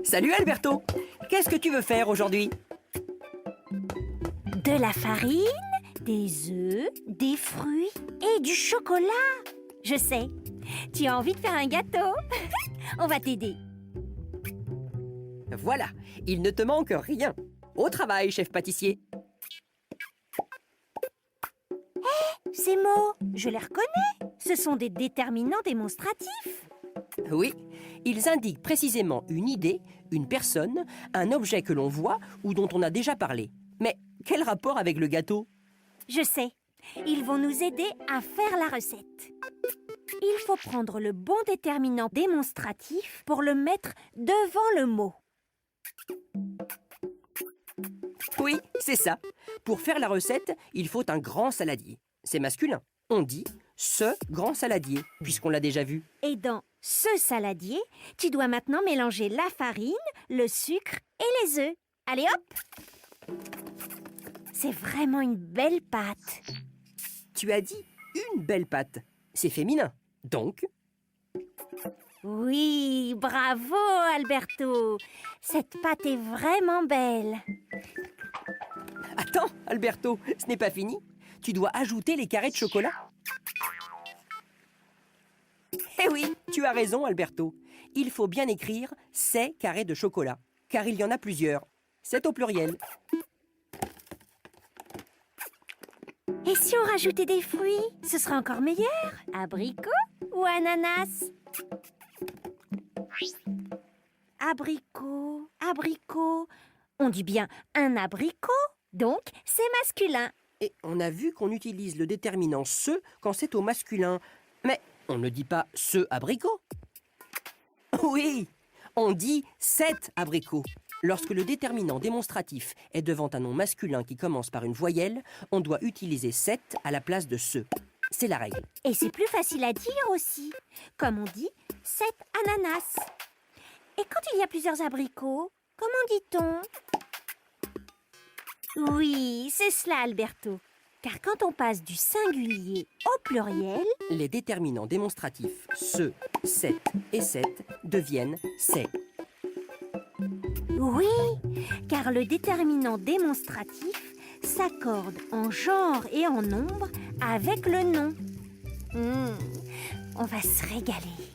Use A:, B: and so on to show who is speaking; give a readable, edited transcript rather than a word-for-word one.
A: Salut Alberto! Qu'est-ce que tu veux faire aujourd'hui?
B: De la farine, des œufs, des fruits et du chocolat. Je sais, tu as envie de faire un gâteau. On va t'aider.
A: Voilà, il ne te manque rien. Au travail, chef pâtissier.
B: Ces mots, je les reconnais. Ce sont des déterminants démonstratifs.
A: Oui, ils indiquent précisément une idée, une personne, un objet que l'on voit ou dont on a déjà parlé. Mais quel rapport avec le gâteau?
B: Je sais, ils vont nous aider à faire la recette. Il faut prendre le bon déterminant démonstratif pour le mettre devant le mot.
A: Oui, c'est ça. Pour faire la recette, il faut un grand saladier. C'est masculin. On dit « ce grand saladier », puisqu'on l'a déjà vu.
B: Et dans ce saladier, tu dois maintenant mélanger la farine, le sucre et les œufs. Allez hop! C'est vraiment une belle pâte.
A: Tu as dit une belle pâte. C'est féminin. Donc,
B: Oui, bravo Alberto. Cette pâte est vraiment belle.
A: attends, Alberto, ce n'est pas fini. Tu dois ajouter les carrés de chocolat. Eh oui, tu as raison, Alberto. Il faut bien écrire « ces carrés de chocolat », car il y en a plusieurs. C'est au pluriel.
B: Et si on rajoutait des fruits, ce serait encore meilleur. Abricot ou ananas? Abricot, abricot. On dit bien un abricot, donc c'est masculin.
A: Et on a vu qu'on utilise le déterminant « ce » quand c'est au masculin. Mais on ne dit pas « ce abricot ». Oui, on dit « cet abricot ». Lorsque le déterminant démonstratif est devant un nom masculin qui commence par une voyelle, on doit utiliser « cet » à la place de « ce ». C'est la règle.
B: Et c'est plus facile à dire aussi. Comme on dit, 7 ananas. Et quand il y a plusieurs abricots, comment dit-on? Oui, c'est cela, Alberto. Car quand on passe du singulier au pluriel,
A: Les déterminants démonstratifs « ce »,« cet » et « cette » deviennent « c'est ».
B: oui, car le déterminant démonstratif s'accorde en genre et en nombre avec le nom. On va se régaler.